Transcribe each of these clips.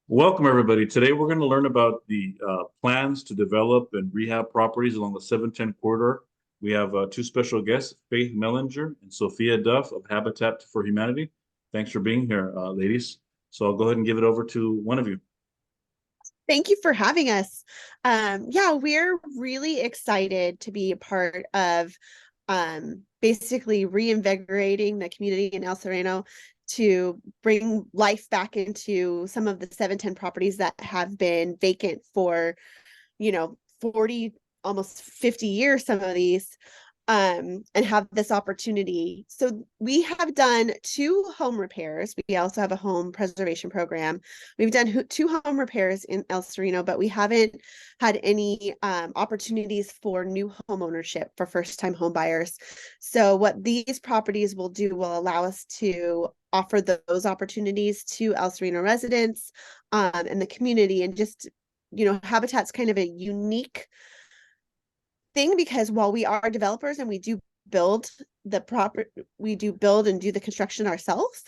Welcome, everybody. Today, we're going to learn about the plans to develop and rehab properties along the 710 corridor. We have two special guests, Faith Mellinger and Sophia Duff of Habitat for Humanity. Thanks for being here, ladies. So I'll go ahead and give it over to one of you. Thank you for having us. Yeah, we're really excited to be a part of basically reinvigorating the community in ElSereno to bring life back into some of the 710 properties that have been vacant for, 40, almost 50 years, some of these, and have this opportunity. So we have done 2 home repairs. We also have a home preservation program. We've done 2 home repairs in ElSereno, but we haven't had any opportunities for new home ownership for first-time home buyers. So what these properties will do will allow us to offer those opportunities to ElSereno residents and the community. And just, Habitat's kind of a unique thing because while we are developers and we do build we do build and do the construction ourselves,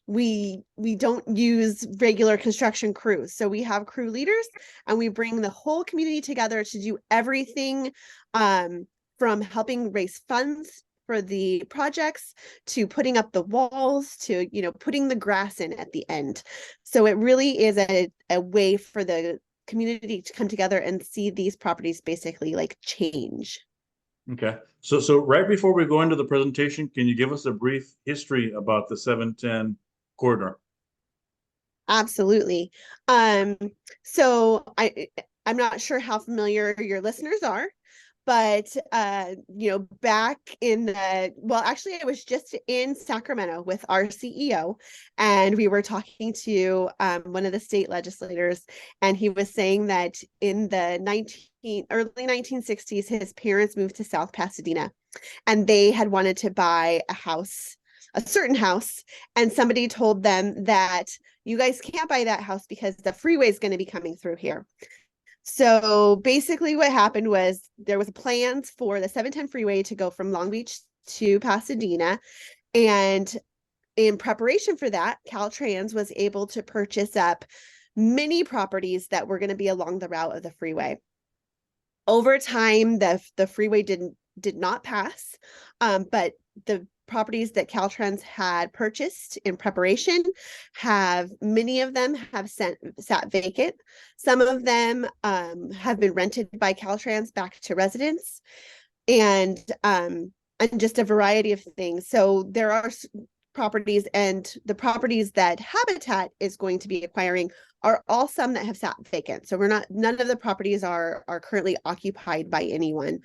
we don't use regular construction crews. So we have crew leaders and we bring the whole community together to do everything, from helping raise funds for the projects to putting up the walls to putting the grass in at the end. So it really is a way for the community to come together and see these properties basically like change. Okay. So right before we go into the presentation, can you give us a brief history about the 710 corridor? Absolutely. Um, so I'm not sure how familiar your listeners are, but back in actually I was just in Sacramento with our CEO, and we were talking to one of the state legislators, and he was saying that in the early 1960s his parents moved to South Pasadena, and they had wanted to buy a certain house, and somebody told them that you guys can't buy that house because the freeway is going to be coming through here. So basically what happened was there was plans for the 710 freeway to go from Long Beach to Pasadena. And in preparation for that, Caltrans was able to purchase up many properties that were going to be along the route of the freeway. Over time, the freeway did not pass, but the properties that Caltrans had purchased in preparation many of them have sat vacant. Some of them have been rented by Caltrans back to residents, and just a variety of things. So there are properties, and the properties that Habitat is going to be acquiring are all some that have sat vacant. So none of the properties are currently occupied by anyone.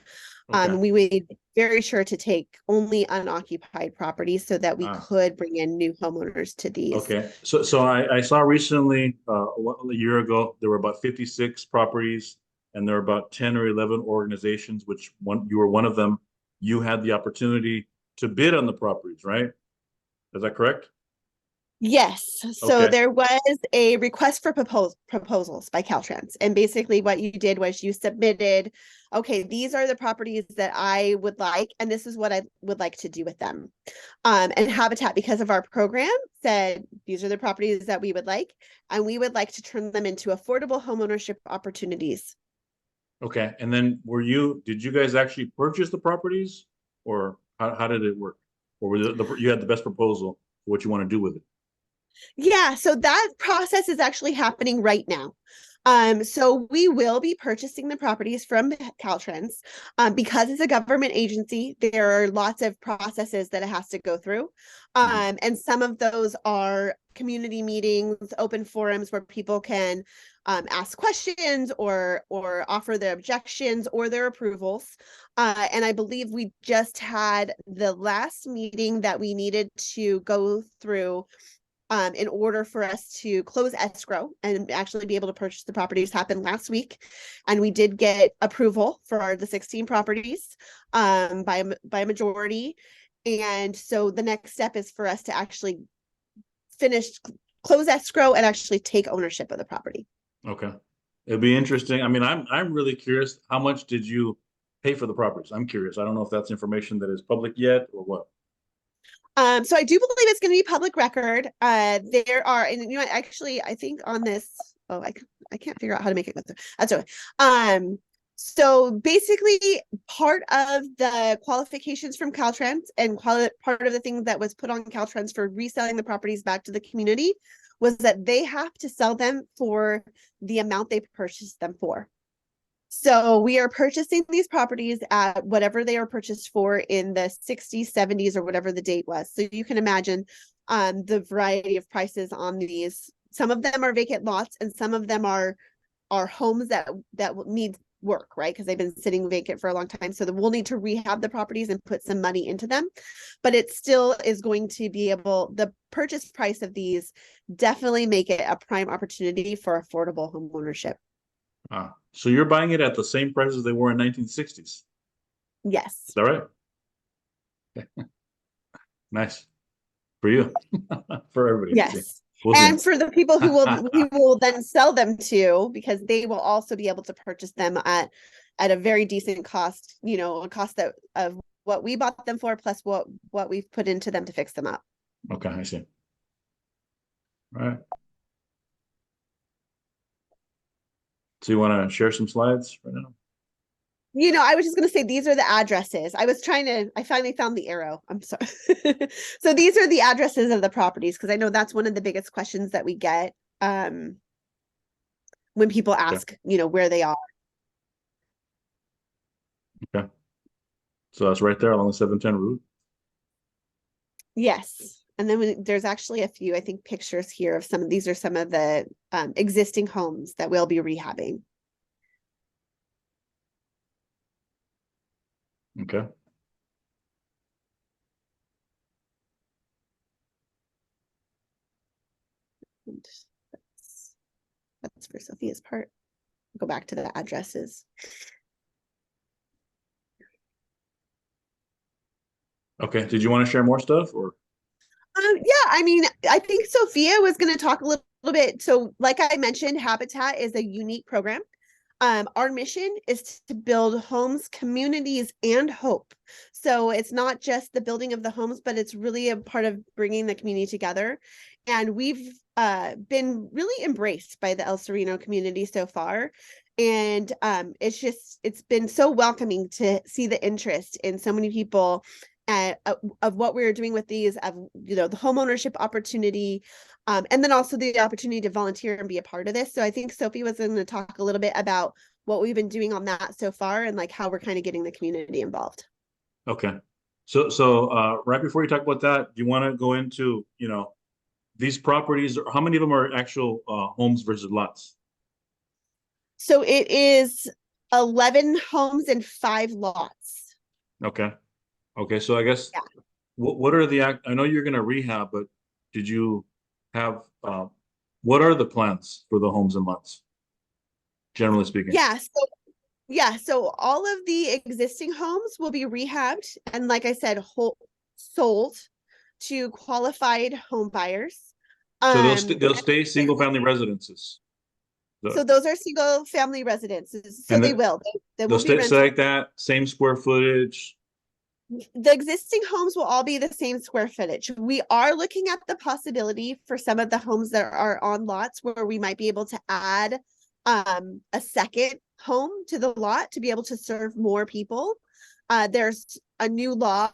Okay. We made very sure to take only unoccupied properties so that we Ah, could bring in new homeowners to these. okay. So I saw recently, a year ago, there were about 56 properties and there are about 10 or 11 organizations, which you were one of them. You had the opportunity to bid on the properties, right? Is that correct? Yes. So Okay. there was a request for proposals by Caltrans. And basically what you did was you submitted, okay, these are the properties that I would like, and this is what I would like to do with them. And Habitat, because of our program, said these are the properties that we would like, and we would like to turn them into affordable homeownership opportunities. Okay. And then did you guys actually purchase the properties or how did it work? Or you had the best proposal for what you want to do with it? Yeah, so that process is actually happening right now. So we will be purchasing the properties from Caltrans. Because it's a government agency, there are lots of processes that it has to go through. Mhm. And some of those are community meetings, open forums where people can ask questions or offer their objections or their approvals. And I believe we just had the last meeting that we needed to go through in order for us to close escrow and actually be able to purchase the properties happened last week. And we did get approval for the 16 properties by a majority. And so the next step is for us to actually finish, close escrow and actually take ownership of the property. Okay. It'd be interesting. I mean, I'm really curious. How much did you pay for the properties? I'm curious. I don't know if that's information that is public yet or what. So I do believe it's going to be public record. There are, and you know, actually, I think on this, oh, I can't figure out how to make it. That's okay. So basically, part of the qualifications from Caltrans and part of the thing that was put on Caltrans for reselling the properties back to the community was that they have to sell them for the amount they purchased them for. So we are purchasing these properties at whatever they are purchased for in the 60s, 70s, or whatever the date was. So you can imagine the variety of prices on these. Some of them are vacant lots, and some of them are homes that need work, right? Because they've been sitting vacant for a long time. So we'll need to rehab the properties and put some money into them. But it still is going to be the purchase price of these definitely make it a prime opportunity for affordable home ownership. So you're buying it at the same price as they were in 1960s. Yes. Is that right? Nice for you, for everybody. Yes. We'll and see. for the people who will then sell them to, because they will also be able to purchase them at a very decent cost, you know, a cost that of what we bought them for plus what we've put into them to fix them up. Okay, I see. All right. So you want to share some slides right now? You know, I was just going to say these are the addresses. I finally found the arrow. I'm sorry. So these are the addresses of the properties, because I know that's one of the biggest questions that we get when people ask, you know, where they are. Okay. So that's right there along the 710 route. Yes. And then there's actually a few, I think, pictures here of these are some of the existing homes that we'll be rehabbing. Okay. That's for Sophia's part. Go back to the addresses. Okay. Did you want to share more stuff or? Yeah, I mean, I think Sophia was going to talk a little bit. So, like I mentioned, Habitat is a unique program. Our mission is to build homes, communities, and hope. So it's not just the building of the homes, but it's really a part of bringing the community together. And we've been really embraced by the ElSereno community so far. And it's been so welcoming to see the interest in so many people of what we're doing with these, of, you know, the home ownership opportunity, and then also the opportunity to volunteer and be a part of this. So I think Sophie was going to talk a little bit about what we've been doing on that so far and like how we're kind of getting the community involved. Okay. So right before you talk about that, do you want to go into, you know, these properties, how many of them are actual homes versus lots? So it is 11 homes and 5 lots. Okay. Okay. So I guess Yeah. what are I know you're going to rehab, but did you have, what are the plans for the homes and lots, generally speaking? So all of the existing homes will be rehabbed and, like I said, sold to qualified home buyers. So they'll stay single family residences. So those are single family residences. So And they will. They they'll will be stay rented. like that, same square footage. The existing homes will all be the same square footage. We are looking at the possibility for some of the homes that are on lots where we might be able to add a second home to the lot to be able to serve more people. There's a new law,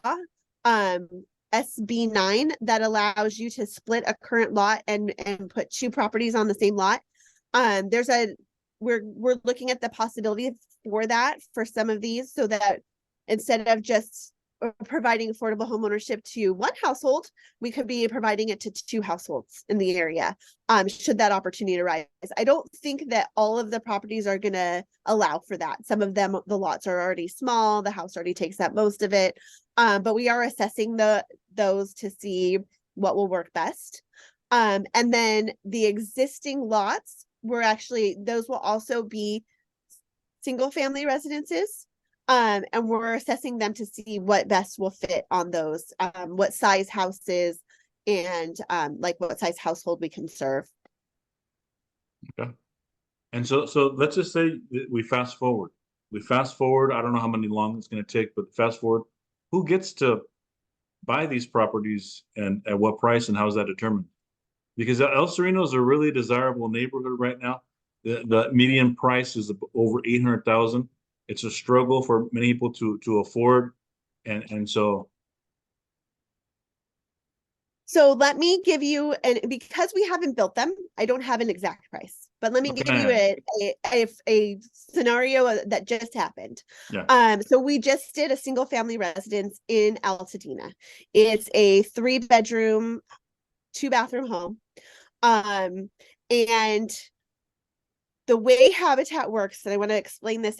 SB9, that allows you to split a current lot and put 2 properties on the same lot. We're looking at the possibility for that for some of these, so that instead of just providing affordable homeownership to one household, we could be providing it to 2 households in the area, should that opportunity arise. I don't think that all of the properties are going to allow for that. Some of them, the lots are already small, the house already takes up most of it, but we are assessing those to see what will work best. And then the existing lots, those will also be single family residences. And we're assessing them to see what best will fit on those, what size houses and like what size household we can serve. Okay. And so let's just say we fast forward. I don't know how many long it's going to take, but fast forward. Who gets to buy these properties and at what price and how is that determined? Because El Sereno is a really desirable neighborhood right now. The median price is over 800,000. It's a struggle for many people to afford, and so So let me give you, and because we haven't built them, I don't have an exact price, but let me give you okay, a scenario that just happened. yeah, So we just did a single family residence in Altadena. It's a 3 bedroom, 2 bathroom home. And the way Habitat works, and I want to explain this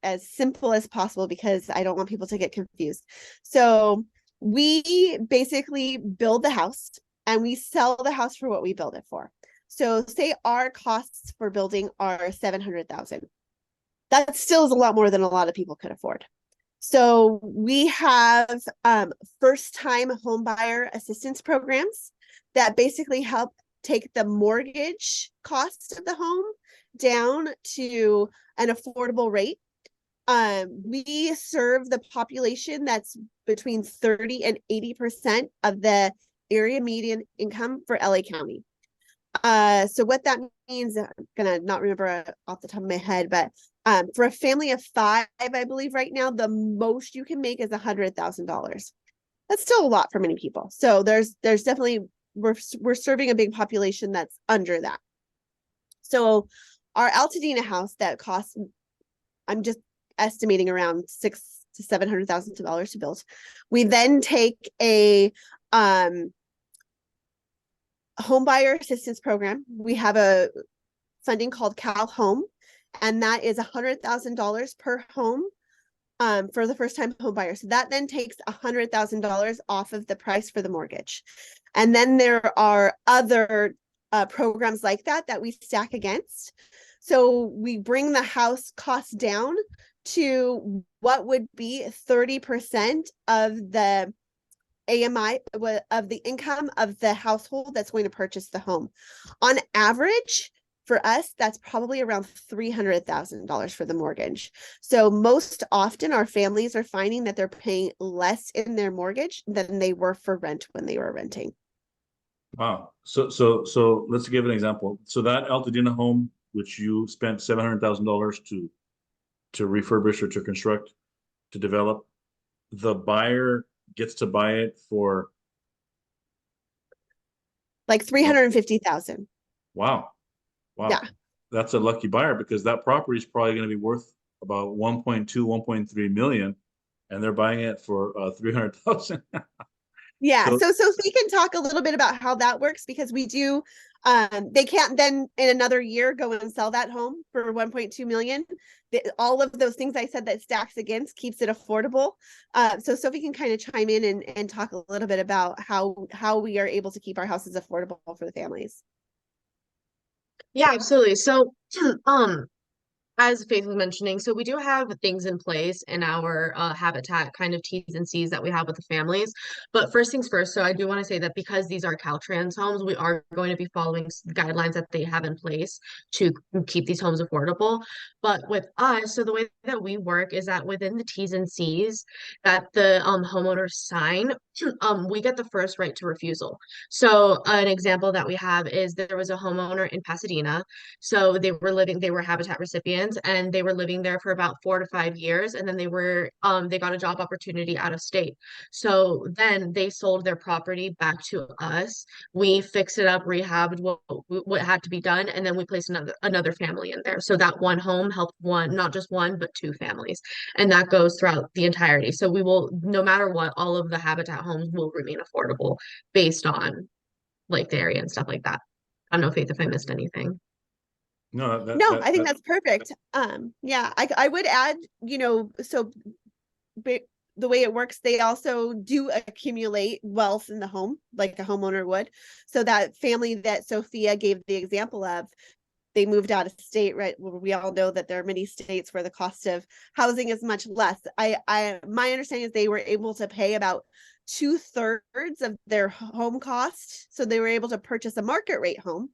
as simple as possible because I don't want people to get confused. So we basically build the house and we sell the house for what we build it for. So say our costs for building are 700,000. That still is a lot more than a lot of people could afford. So we have first time home buyer assistance programs that basically help take the mortgage cost of the home down to an affordable rate. We serve the population that's between 30 and 80% of the area median income for LA County. So what that means, I'm gonna not remember off the top of my head, but for a family of 5, I believe right now, the most you can make is $100,000. That's still a lot for many people. So there's definitely, we're serving a big population that's under that. So our Altadena house that costs, I'm just estimating around $600,000 to $700,000 to build. We then take a home buyer assistance program. We have a funding called Cal Home, and that is $100,000 per home for the first time home buyer. So that then takes $100,000 off of the price for the mortgage. And then there are other programs like that that we stack against. So we bring the house cost down to what would be 30% of the AMI of the income of the household that's going to purchase the home. On average, for us, that's probably around $300,000 for the mortgage. So most often our families are finding that they're paying less in their mortgage than they were for rent when they were renting. wow. So let's give an example. So that Altadena home, which you spent $700,000 to refurbish or to construct, to develop, the buyer gets to buy it for Like 350,000. wow, Yeah. wow. That's a lucky buyer because that property is probably going to be worth about 1.2, 1.3 million, and they're buying it for 300,000. Yeah. So So we can talk a little bit about how that works because we do they can't then in another year go and sell that home for 1.2 million. All of those things I said that stacks against keeps it affordable. So Sophie can kind of chime in and talk a little bit about how we are able to keep our houses affordable for the families. Yeah, absolutely. So, um, as Faith was mentioning, so we do have things in place in our habitat kind of T's and C's that we have with the families. But first things first, so I do want to say that because these are Caltrans homes, we are going to be following guidelines that they have in place to keep these homes affordable. But with us, so the way that we work is that within the T's and C's that the homeowners sign, we get the first right to refusal. So an example that we have is there was a homeowner in Pasadena. So they were Habitat recipients and they were living there for about 4 to 5 years. And then they got a job opportunity out of state. So then they sold their property back to us. We fixed it up, rehabbed what had to be done. And then we placed another family in there. So that one home helped not just one, but 2 families. And that goes throughout the entirety. So we will, no matter what, all of the Habitat homes will remain affordable based on like the area and stuff like that. I don't know, Faith, if I missed anything. no, No, I think that's perfect. Yeah, I would add, so the way it works, they also do accumulate wealth in the home, like a homeowner would. So that family that Sophia gave the example of, they moved out of state, right? Well, we all know that there are many states where the cost of housing is much less. My understanding is they were able to pay about 2/3 of their home cost. So they were able to purchase a market rate home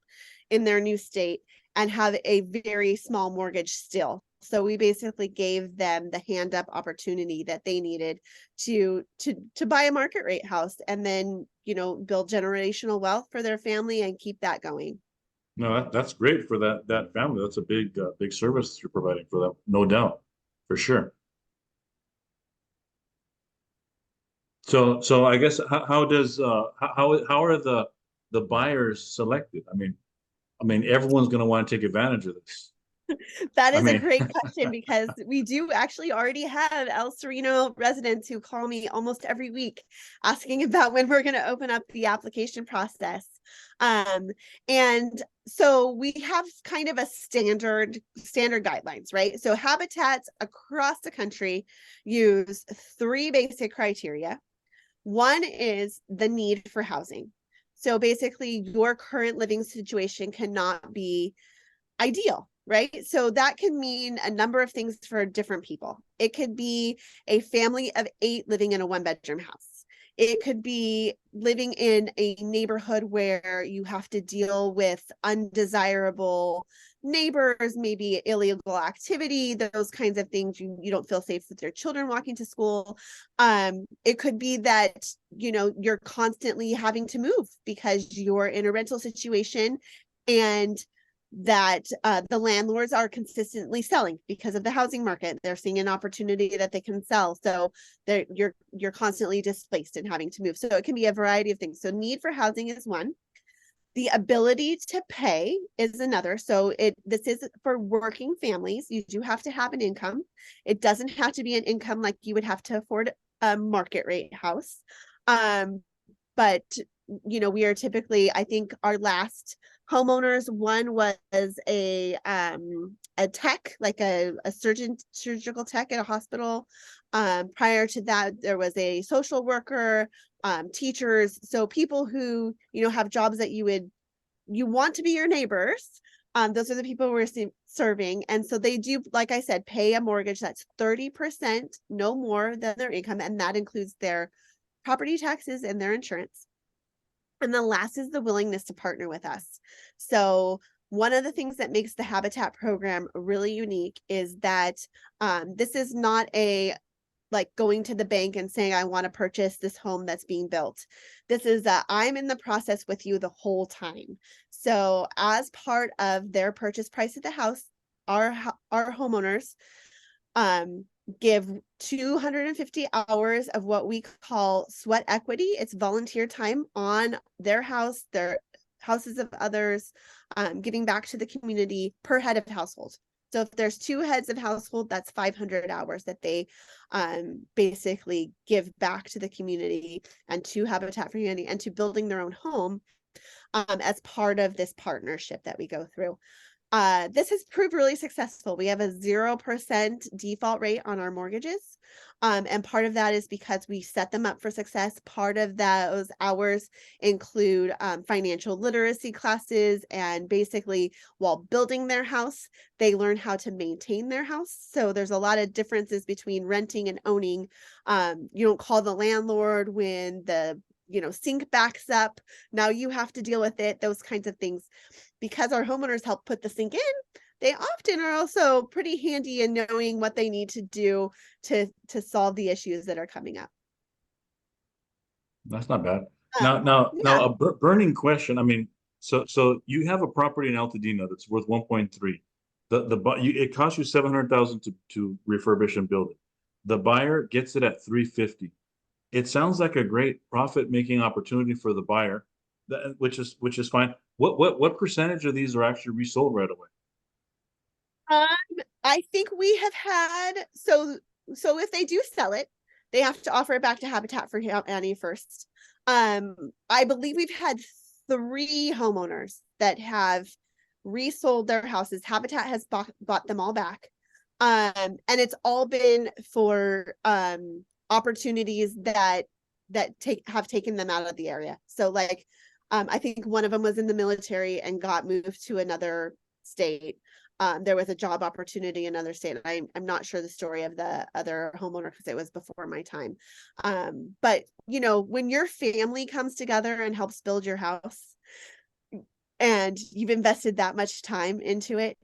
in their new state and have a very small mortgage still So we basically gave them the hand up opportunity that they needed to buy a market rate house, and then, you know, build generational wealth for their family and keep that going. No, that's great for that family. That's a big service you're providing for them, no doubt, for sure. So I guess how does how are the buyers selected? I mean everyone's going to want to take advantage of this. That I is a mean, great question, because we do actually already have ElSereno residents who call me almost every week asking about when we're going to open up the application process. And so we have kind of a standard guidelines, right? So habitats across the country use 3 basic criteria. One is the need for housing. So basically, your current living situation cannot be ideal, right? So that can mean a number of things for different people. It could be a family of 8 living in a 1-bedroom house. It could be living in a neighborhood where you have to deal with undesirable neighbors, maybe illegal activity, those kinds of things. You don't feel safe with your children walking to school. It could be that, you know, you're constantly having to move because you're in a rental situation, and that the landlords are consistently selling because of the housing market. They're seeing an opportunity that they can sell. So you're constantly displaced and having to move. So it can be a variety of things. So need for housing is one. The ability to pay is another. So this is for working families. You do have to have an income. It doesn't have to be an income like you would have to afford a market rate house. But you know, we are typically, I think our last homeowners one was a tech, like a surgical tech at a hospital. Prior to that, there was a social worker, teachers. So people who, you know, have jobs that you want to be your neighbors. Those are the people we're serving. And so they do, like I said, pay a mortgage that's 30%, no more than their income. And that includes their property taxes and their insurance. And the last is the willingness to partner with us. So one of the things that makes the Habitat program really unique is that this is not a like going to the bank and saying, I want to purchase this home that's being built. This is I'm in the process with you the whole time. So as part of their purchase price of the house, our homeowners give 250 hours of what we call sweat equity. It's volunteer time on their house, their houses of others, giving back to the community per head of household. So if there's 2 heads of household, that's 500 hours that they basically give back to the community and to Habitat for Humanity and to building their own home as part of this partnership that we go through. This has proved really successful. We have a 0% default rate on our mortgages. And part of that is because we set them up for success. Part of those hours include financial literacy classes, and basically while building their house, they learn how to maintain their house. So there's a lot of differences between renting and owning. You don't call the landlord when the sink backs up. Now you have to deal with it, those kinds of things. Because our homeowners help put the sink in, they often are also pretty handy in knowing what they need to do to solve the issues that are coming up. that's not bad. Now, Yeah. a burning question. I mean, so you have a property in Altadena that's worth 1.3. It costs you 700,000 to refurbish and build it. The buyer gets it at 350. It sounds like a great profit-making opportunity for the buyer, which is fine. What percentage of these are actually resold right away? I think we have had so if they do sell it, they have to offer it back to Habitat for Humanity first. I believe we've had 3 homeowners that have resold their houses. Habitat has bought them all back. And it's all been for opportunities that have taken them out of the area. So like I think one of them was in the military and got moved to another state. There was a job opportunity in another state. I'm not sure the story of the other homeowner because it was before my time. But when your family comes together and helps build your house and you've invested that much time into it,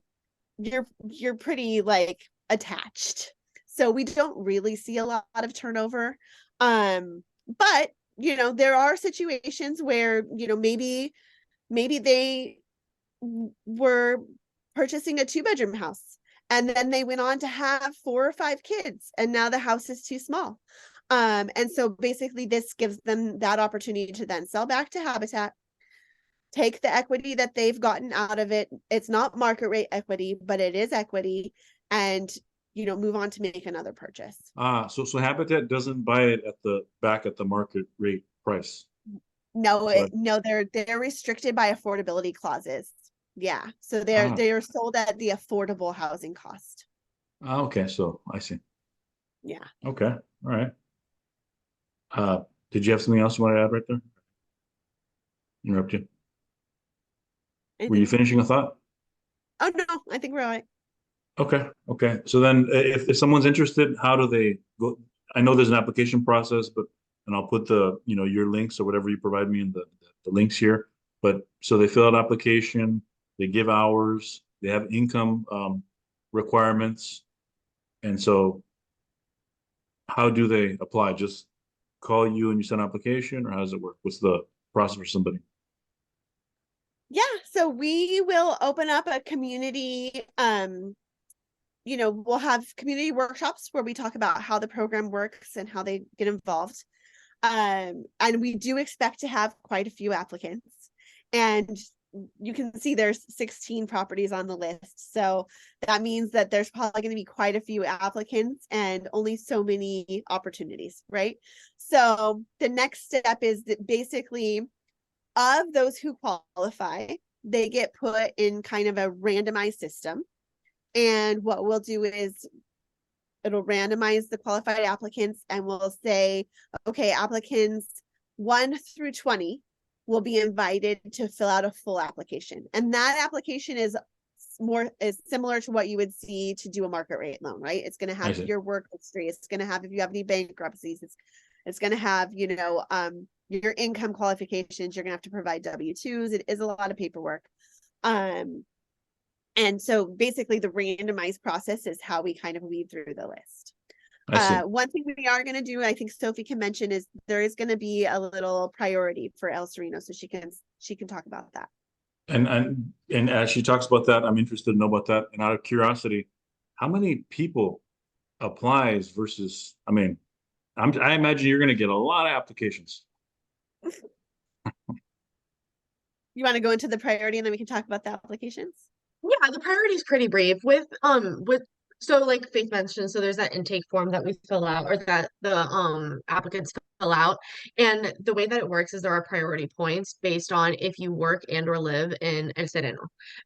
you're pretty like attached. So we don't really see a lot of turnover. But there are situations where, maybe they were purchasing a 2-bedroom house and then they went on to have 4 or 5 kids and now the house is too small. And so basically this gives them that opportunity to then sell back to Habitat, take the equity that they've gotten out of it. It's not market rate equity, but it is equity, and move on to make another purchase. So Habitat doesn't buy it back at the market rate price. No, So no, they're restricted by affordability clauses. Yeah, so they're sold at the affordable housing cost. Okay, so I see. Yeah. Okay, all right. Did you have something else you want to add right there? Interrupt you. Were you finishing a thought? Oh no, I think we're all right. Okay. So then if someone's interested, how do they go? I know there's an application process, and I'll put your links or whatever you provide me in the links here. But so they fill out application, they give hours, they have income requirements. And so how do they apply? Just call you and you send an application, or how does it work? What's the process for somebody? Yeah, so we will open up a community, we'll have community workshops where we talk about how the program works and how they get involved. And we do expect to have quite a few applicants. And you can see there's 16 properties on the list. So that means that there's probably going to be quite a few applicants and only so many opportunities, right? So the next step is that basically of those who qualify, they get put in kind of a randomized system. And what we'll do is it'll randomize the qualified applicants and we'll say, okay, applicants 1 through 20 will be invited to fill out a full application. And that application is similar to what you would see to do a market rate loan, right? It's going to have your work history. It's going to have if you have any bankruptcies. It's going to have, your income qualifications. You're going to have to provide W-2s. It is a lot of paperwork. And so basically the randomized process is how we kind of weed through the list. One thing we are going to do, I think Sophie can mention, is there is going to be a little priority for ElSereno, so she can talk about that. And as she talks about that, I'm interested to know about that. And out of curiosity, how many people applies versus, I imagine you're going to get a lot of applications. You want to go into the priority and then we can talk about the applications? Yeah, the priority is pretty brief so like Faith mentioned, so there's that intake form that we fill out or that the applicants fill out. And the way that it works is there are priority points based on if you work and or live in ElSereno.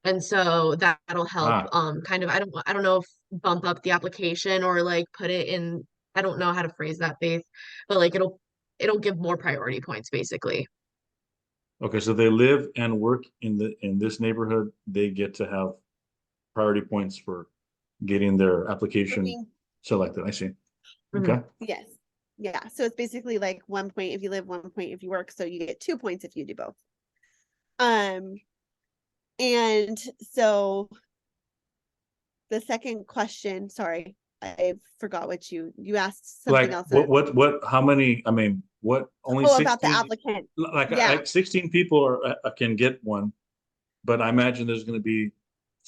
And so that'll help kind of I don't know if bump up the application or like put it in, I don't know how to phrase that, Faith, but like it'll give more priority points basically. Okay, so they live and work in this neighborhood, they get to have priority points for getting their application selected. I see. Okay. Yes. Yeah. So it's basically like 1 point if you live, 1 point if you work. So you get 2 points if you do both. And so the second question, sorry, I forgot what you asked something else. How many, only 16, about the applicant. Like 16 people can get one, but I imagine there's going to be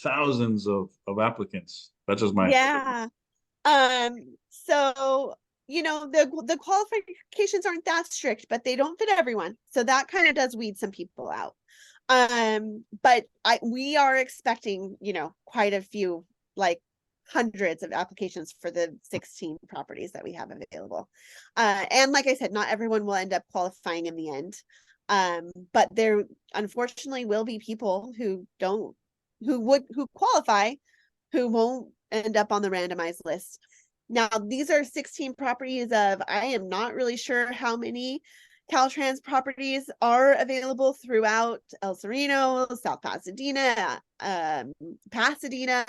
thousands of applicants. That's just my so the qualifications aren't that strict, but they don't fit everyone, so that kind of does weed some people out. But we are expecting quite a few, like hundreds of applications for the 16 properties that we have available. And like I said, not everyone will end up qualifying in the end. But there unfortunately will be people who qualify who won't end up on the randomized list. Now, these are 16 properties of, I am not really sure how many Caltrans properties are available throughout ElSereno, South Pasadena, Pasadena.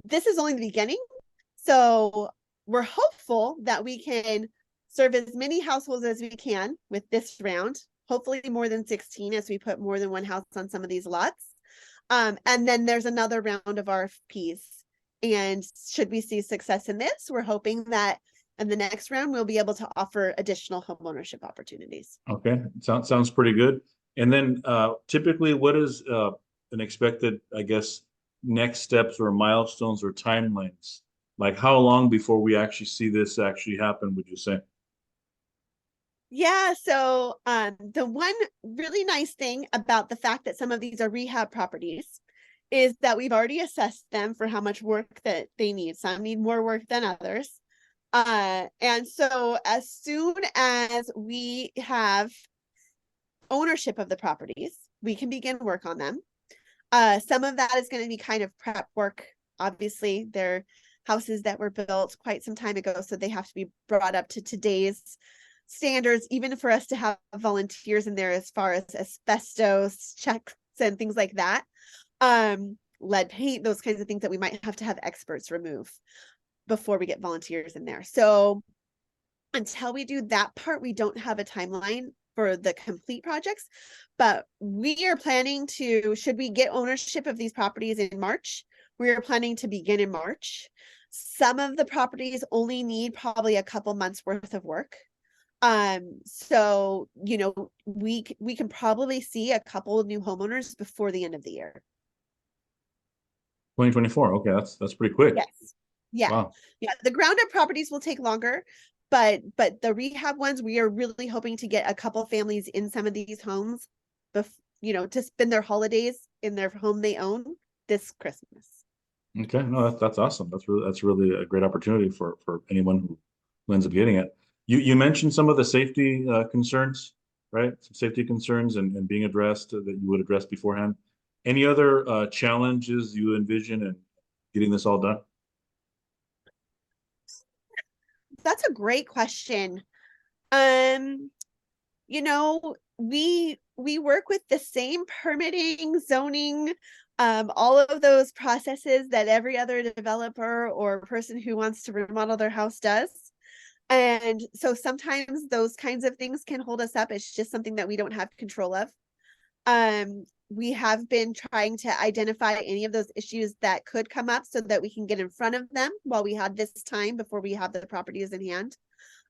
This is only the beginning. So we're hopeful that we can serve as many households as we can with this round, hopefully more than 16 as we put more than one house on some of these lots. And then there's another round of RFPs. And should we see success in this, we're hoping that in the next round, we'll be able to offer additional homeownership opportunities. Okay, sounds pretty good. And then typically, what is an expected, I guess, next steps or milestones or timelines? Like how long before we actually see this actually happen, would you say? Yeah, so the one really nice thing about the fact that some of these are rehab properties is that we've already assessed them for how much work that they need. Some need more work than others. And so as soon as we have ownership of the properties, we can begin work on them. Some of that is going to be kind of prep work. Obviously, they're houses that were built quite some time ago, so they have to be brought up to today's standards, even for us to have volunteers in there as far as asbestos checks and things like that. Lead paint, those kinds of things that we might have to have experts remove before we get volunteers in there. So until we do that part, we don't have a timeline for the complete projects, but we are planning to, should we get ownership of these properties in March, we are planning to begin in March. Some of the properties only need probably a couple months worth of work. So, you know, we can probably see a couple of new homeowners before the end of the year. 2024. Okay, that's pretty quick. Yes. Yeah. Wow. Yeah. The ground up properties will take longer, but the rehab ones, we are really hoping to get a couple families in some of these homes, you know, to spend their holidays in their home they own this Christmas. Okay, no, that's awesome. That's really a great opportunity for anyone who ends up getting it. You mentioned some of the safety concerns, right? Some safety concerns and being addressed that you would address beforehand. Any other challenges you envision in getting this all done? That's a great question. You know, we work with the same permitting, zoning, all of those processes that every other developer or person who wants to remodel their house does. And so sometimes those kinds of things can hold us up. It's just something that we don't have control of. We have been trying to identify any of those issues that could come up so that we can get in front of them while we have this time before we have the properties in hand.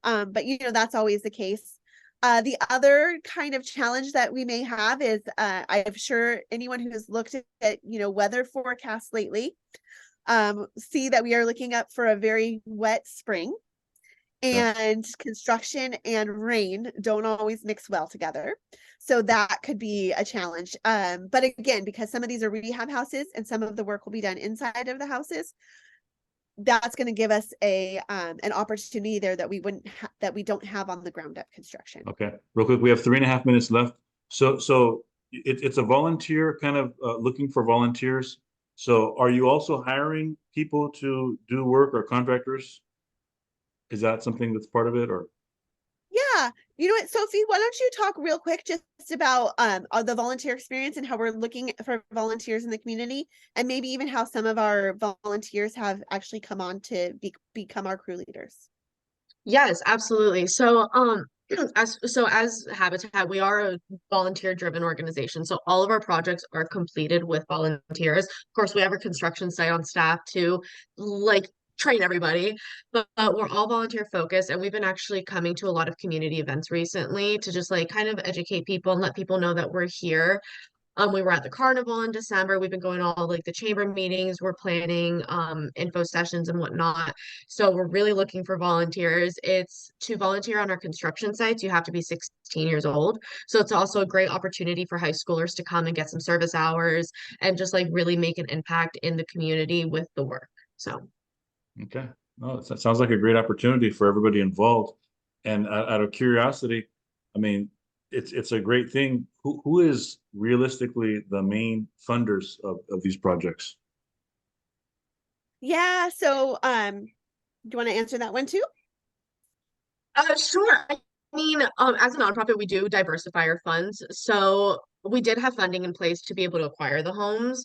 But you know, that's always the case. The other kind of challenge that we may have is I'm sure anyone who's looked at, you know, weather forecasts lately see that we are looking up for a very wet spring. And construction and rain don't always mix well together. So that could be a challenge. But again, because some of these are rehab houses and some of the work will be done inside of the houses, that's going to give us an opportunity there that we don't have on the ground up construction. Okay, real quick, we have 3.5 minutes left. So it's a volunteer kind of looking for volunteers. So are you also hiring people to do work or contractors? Is that something that's part of it or? Yeah, you know what, Sophie, why don't you talk real quick just about the volunteer experience and how we're looking for volunteers in the community, and maybe even how some of our volunteers have actually come on to become our crew leaders. Yes, absolutely. So, as Habitat, we are a volunteer-driven organization. So all of our projects are completed with volunteers. Of course, we have a construction site on staff to like train everybody, but we're all volunteer focused, and we've been actually coming to a lot of community events recently to just like kind of educate people and let people know that we're here. We were at the carnival in December. We've been going to all like the chamber meetings. We're planning info sessions and whatnot. So we're really looking for volunteers. It's to volunteer on our construction sites, you have to be 16 years old. So it's also a great opportunity for high schoolers to come and get some service hours and just like really make an impact in the community with the work. So Okay. No, that sounds like a great opportunity for everybody involved. And out of curiosity, I mean, it's a great thing. Who is realistically the main funders of these projects? Yeah, so do you want to answer that one too? Sure. I mean, as a nonprofit, we do diversify our funds. So we did have funding in place to be able to acquire the homes,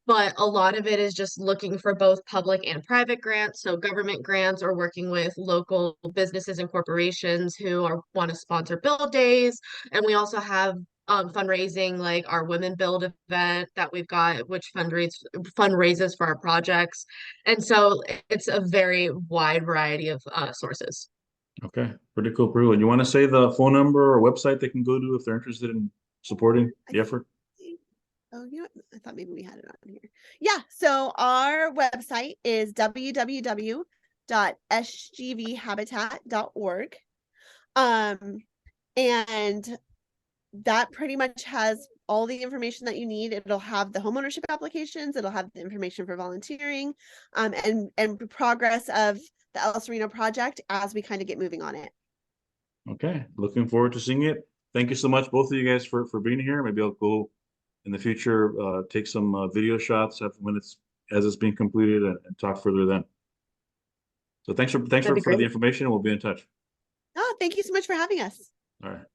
but a lot of it is just looking for both public and private grants. So government grants or working with local businesses and corporations who want to sponsor build days. And we also have fundraising, like our Women Build event that we've got, which fundraises for our projects. And so it's a very wide variety of sources. Okay, pretty cool, pretty cool. And you want to say the phone number or website they can go to if they're interested in supporting the effort? Oh, you know what? I thought maybe we had it on here. Yeah, so our website is www.sgvhabitat.org. And that pretty much has all the information that you need. It'll have the homeownership applications, it'll have the information for volunteering, and progress of the ElSereno project as we kind of get moving on it. Okay, looking forward to seeing it. Thank you so much, both of you guys, for being here. Maybe I'll go in the future, take some video shots when as it's being completed and talk further then. So thanks That'd be for the great. information. We'll be in touch. Oh, thank you so much for having us. All right.